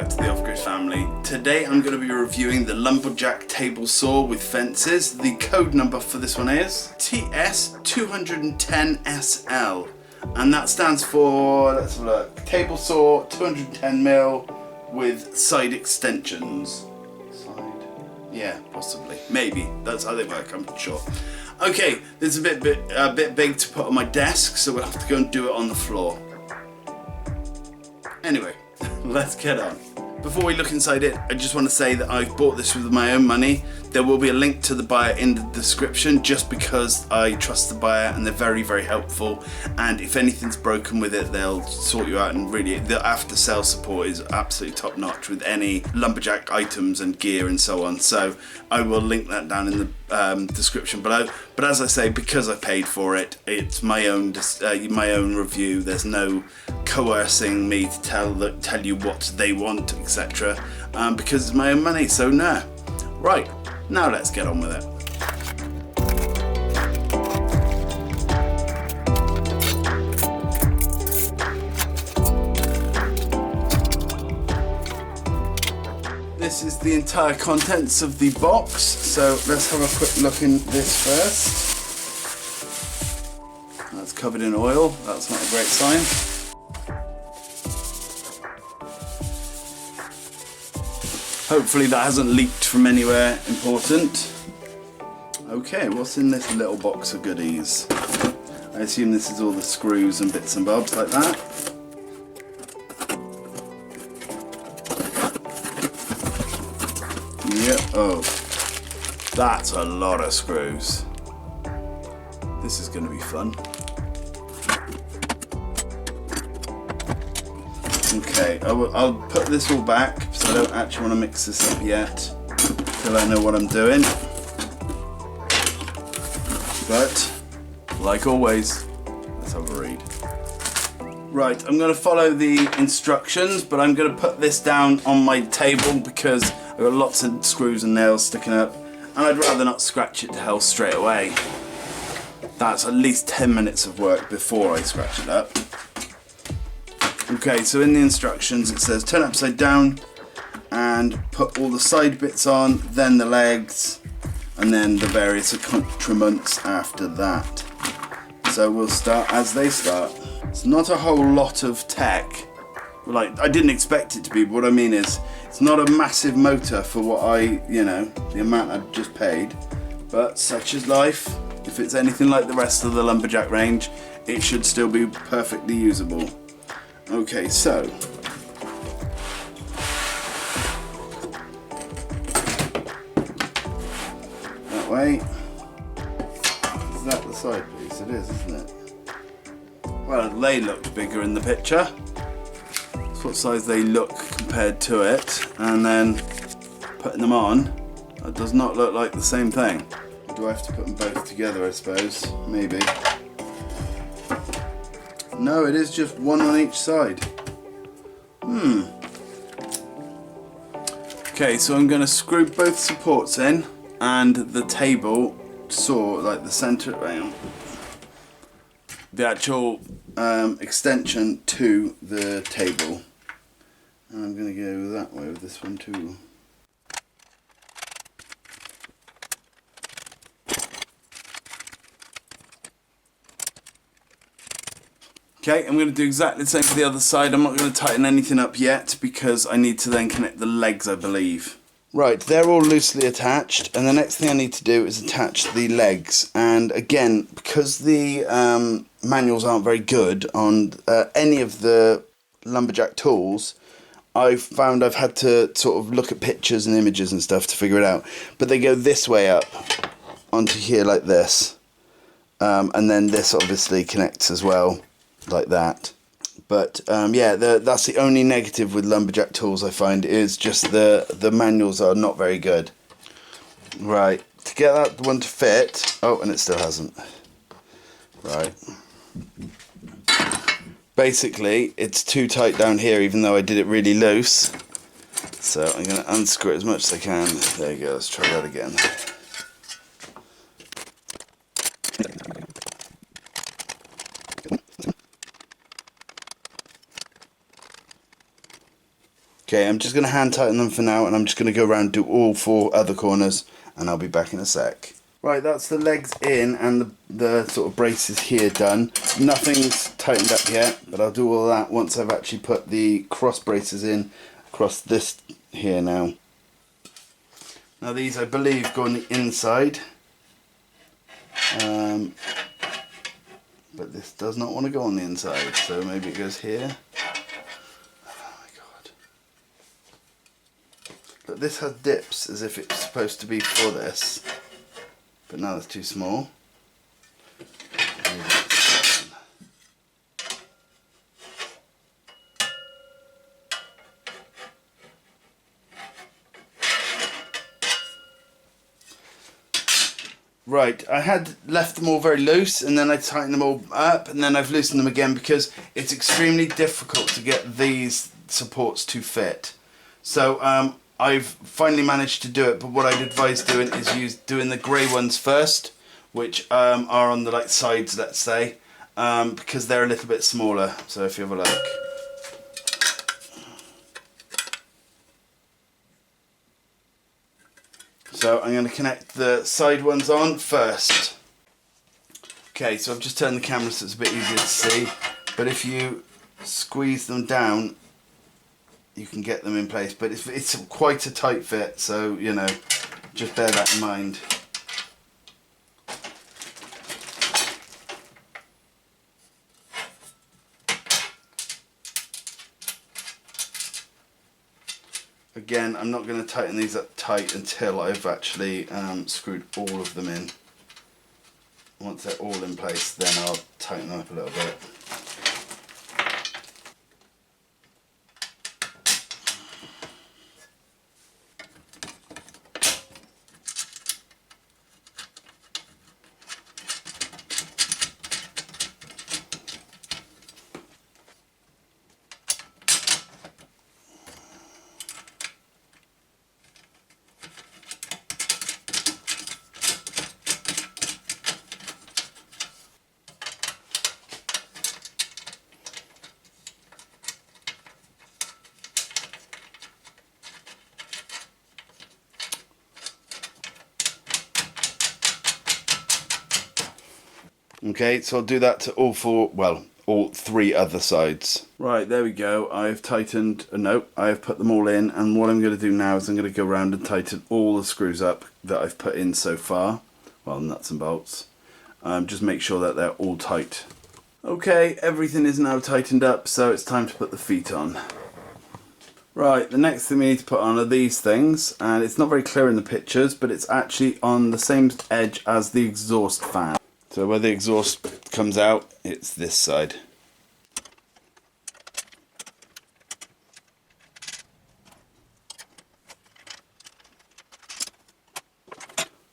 back to the Off-Grid family. Today I'm going to be reviewing the Lumberjack table saw with fences. The code number for this one is TS250SL, and that stands for, let's have a look, table saw 210mm with side extensions. Yeah, possibly, maybe, that's how they work, I'm not sure. Okay, this is a bit big to put on my desk, so we'll have to go and do it on the floor. Anyway, let's get on. Before we look inside it, I just want to say that I've bought this with my own money. There will be a link to the buyer in the description just because I trust the buyer and they're very, very helpful. And if anything's broken with it, they'll sort you out, and really the after sale support is absolutely top notch with any lumberjack items and gear and so on. So I will link that down in the description below. But as I say, because I paid for it, it's my own review. There's no coercing me to tell you what they want, etc. Because it's my own money. So nah. Right, now let's get on with it. This is the entire contents of the box, so let's have a quick look in this first. That's covered in oil, that's not a great sign. Hopefully that hasn't leaked from anywhere important. Okay, what's in this little box of goodies? I assume this is all the screws and bits and bobs like that. Yep, oh, that's a lot of screws. This is going to be fun. Okay, I'll put this all back because I don't actually want to mix this up yet until I know what I'm doing. But, like always, let's have a read. Right, I'm going to follow the instructions, but I'm going to put this down on my table because I've got lots of screws and nails sticking up, and I'd rather not scratch it to hell straight away. That's at least 10 minutes of work before I scratch it up. Okay, so in the instructions it says turn it upside down and put all the side bits on, then the legs, and then the various accoutrements after that. So we'll start as they start. It's not a whole lot of tech. Like, I didn't expect it to be, but what I mean is it's not a massive motor for what the amount I've just paid, but such is life. If it's anything like the rest of the Lumberjack range, it should still be perfectly usable. Okay, so that way. Is that the side piece? It is, isn't it? Well, they looked bigger in the picture. That's what size they look compared to it, and then putting them on, it does not look like the same thing. Do I have to put them both together, I suppose? Maybe. No, it is just one on each side. Okay, so I'm going to screw both supports in and the table saw, like the center, the actual extension to the table. And I'm going to go that way with this one too. Okay, I'm going to do exactly the same for the other side. I'm not going to tighten anything up yet because I need to then connect the legs, I believe. Right, they're all loosely attached, and the next thing I need to do is attach the legs. And again, because the manuals aren't very good on any of the Lumberjack tools, I've found I've had to sort of look at pictures and images and stuff to figure it out. But they go this way up onto here like this, and then this obviously connects as well, like that. But yeah, that's the only negative with Lumberjack tools I find, is just the manuals are not very good. Right, to get that one to fit, oh, and it still hasn't. Right. Basically, it's too tight down here, even though I did it really loose. So I'm going to unscrew it as much as I can. There you go, let's try that again. Okay, I'm just going to hand tighten them for now, and I'm just going to go around and do all 4 other corners, and I'll be back in a sec. Right, that's the legs in and the sort of braces here done. Nothing's tightened up yet, but I'll do all that once I've actually put the cross braces in across this here now. Now these, I believe, go on the inside. But this does not want to go on the inside, so maybe it goes here. But this has dips as if it's supposed to be for this, but now it's too small. Right, I had left them all very loose, and then I tightened them all up, and then I've loosened them again because it's extremely difficult to get these supports to fit. So I've finally managed to do it, but what I'd advise doing is doing the grey ones first, which are on the sides, let's say, because they're a little bit smaller. So if you have a look. So I'm going to connect the side ones on first. Okay, so I've just turned the camera so it's a bit easier to see, but if you squeeze them down, you can get them in place, but it's quite a tight fit, so you know, just bear that in mind. Again, I'm not going to tighten these up tight until I've actually screwed all of them in. Once they're all in place, then I'll tighten them up a little bit. Okay, so I'll do that to all 3 other sides. Right, there we go. I've tightened, I've put them all in, and what I'm going to do now is I'm going to go around and tighten all the screws up that I've put in so far. Well, nuts and bolts. Just make sure that they're all tight. Okay, everything is now tightened up, so it's time to put the feet on. Right, the next thing we need to put on are these things, and it's not very clear in the pictures, but it's actually on the same edge as the exhaust fan. So where the exhaust comes out, it's this side.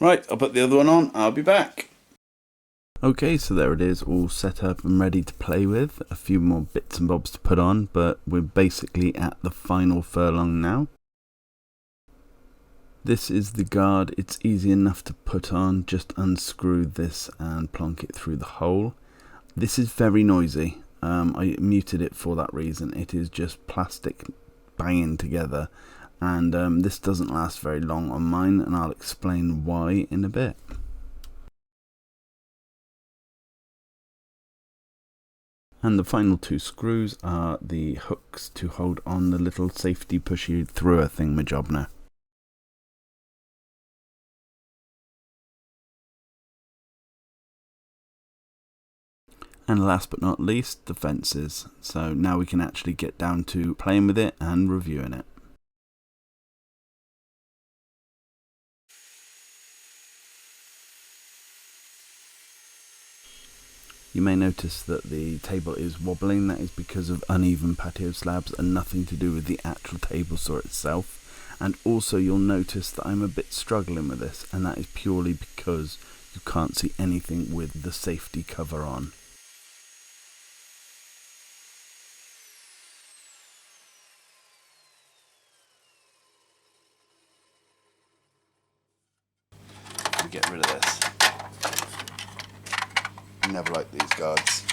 Right, I'll put the other one on, I'll be back. Okay, so there it is, all set up and ready to play with. A few more bits and bobs to put on, but we're basically at the final furlong now. This is the guard. It's easy enough to put on. Just unscrew this and plonk it through the hole. This is very noisy. I muted it for that reason. It is just plastic banging together, and this doesn't last very long on mine, and I'll explain why in a bit. And the final 2 screws are the hooks to hold on the little safety pushy through thingamajobber. And last but not least, the fences. So now we can actually get down to playing with it and reviewing it. You may notice that the table is wobbling. That is because of uneven patio slabs and nothing to do with the actual table saw itself. And also you'll notice that I'm a bit struggling with this, and that is purely because you can't see anything with the safety cover on. Get rid of this. Never liked these guards.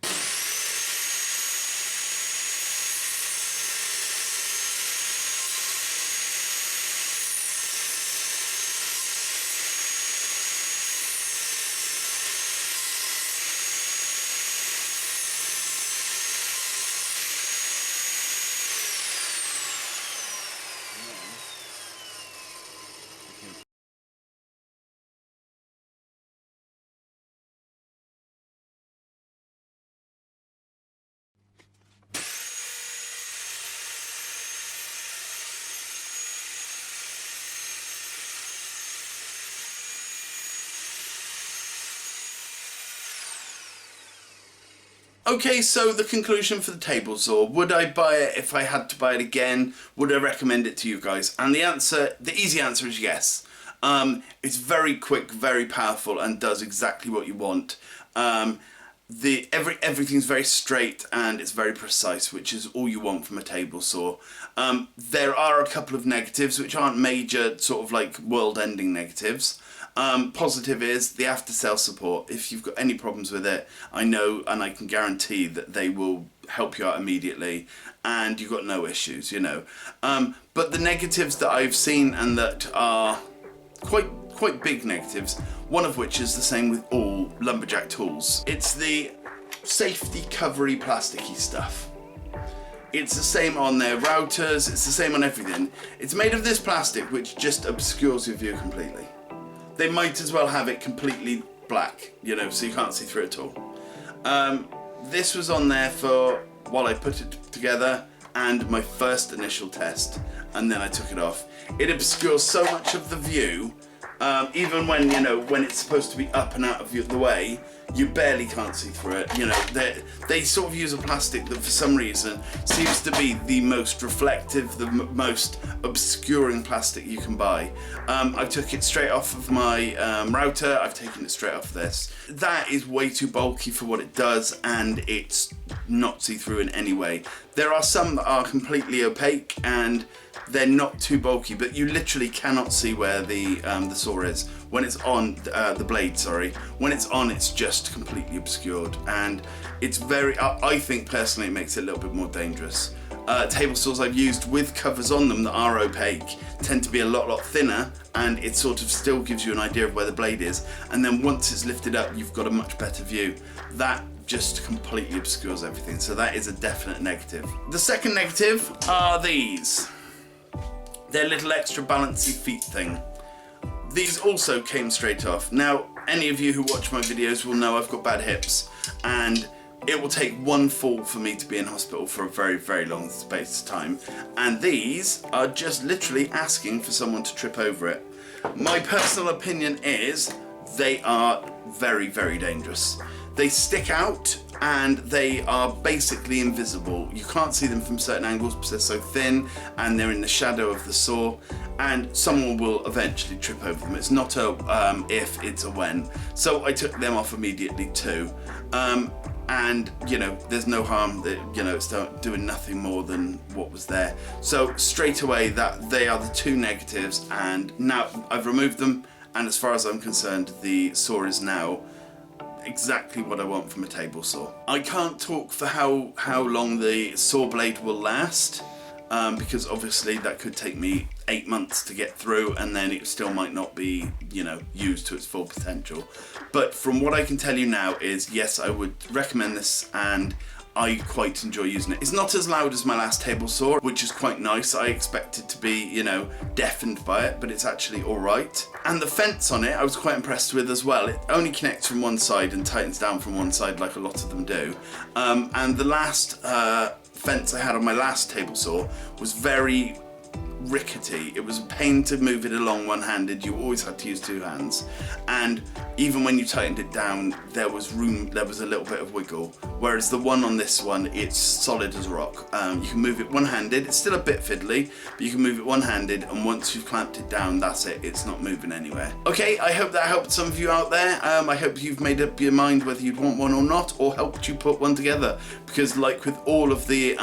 Okay, so the conclusion for the table saw. Would I buy it if I had to buy it again? Would I recommend it to you guys? And the easy answer is yes. It's very quick, very powerful, and does exactly what you want. Everything's very straight and it's very precise, which is all you want from a table saw. There are a couple of negatives, which aren't major sort of like world-ending negatives. Positive is the after-sale support. If you've got any problems with it, I know and I can guarantee that they will help you out immediately and you've got no issues, you know. But the negatives that I've seen, and that are quite big negatives, one of which is the same with all lumberjack tools. It's the safety covery plasticky stuff. It's the same on their routers, it's the same on everything. It's made of this plastic which just obscures your view completely. They might as well have it completely black, you know, so you can't see through it at all. This was on there for while I put it together and my first initial test, and then I took it off. It obscures so much of the view, even when, you know, when it's supposed to be up and out of the way, you barely can't see through it. You know, they sort of use a plastic that for some reason seems to be the most reflective, the most obscuring plastic you can buy. I took it straight off of my router, I've taken it straight off this. That is way too bulky for what it does, and it's not see-through in any way. There are some that are completely opaque and they're not too bulky, but you literally cannot see where the saw is. When it's on, the blade, sorry. When it's on, it's just completely obscured, and it's very, I think personally it makes it a little bit more dangerous. Table saws I've used with covers on them that are opaque tend to be a lot thinner, and it sort of still gives you an idea of where the blade is, and then once it's lifted up, you've got a much better view. That just completely obscures everything, so that is a definite negative. The second negative are these. Their little extra balancy feet thing. These also came straight off. Now, any of you who watch my videos will know I've got bad hips, and it will take one fall for me to be in hospital for a very long space of time, and these are just literally asking for someone to trip over it. My personal opinion is they are very dangerous. They stick out and they are basically invisible. You can't see them from certain angles because they're so thin and they're in the shadow of the saw, and someone will eventually trip over them. It's not a if, it's a when. So I took them off immediately too. And you know, there's no harm that, you know, it's doing nothing more than what was there. So straight away that they are the two negatives, and now I've removed them, and as far as I'm concerned, the saw is now exactly what I want from a table saw. I can't talk for how long the saw blade will last, because obviously that could take me 8 months to get through, and then it still might not be, you know, used to its full potential. But from what I can tell you now is, yes, I would recommend this, and I quite enjoy using it. It's not as loud as my last table saw, which is quite nice. I expected to be, you know, deafened by it, but it's actually all right. And the fence on it, I was quite impressed with as well. It only connects from one side and tightens down from one side like a lot of them do. And the last fence I had on my last table saw was very rickety. It was a pain to move it along one-handed. You always had to use two hands, and even when you tightened it down, there was a little bit of wiggle, whereas the one on this one, it's solid as rock. You can move it one-handed. It's still a bit fiddly, but you can move it one-handed, and once you've clamped it down, that's it. It's not moving anywhere. Okay, I hope that helped some of you out there. I hope you've made up your mind whether you'd want one or not, or helped you put one together, because like with all of the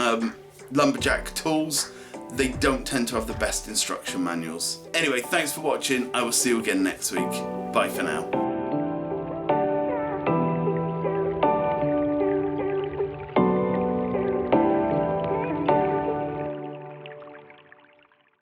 lumberjack tools, they don't tend to have the best instruction manuals. Anyway, thanks for watching. I will see you again next week. Bye for now.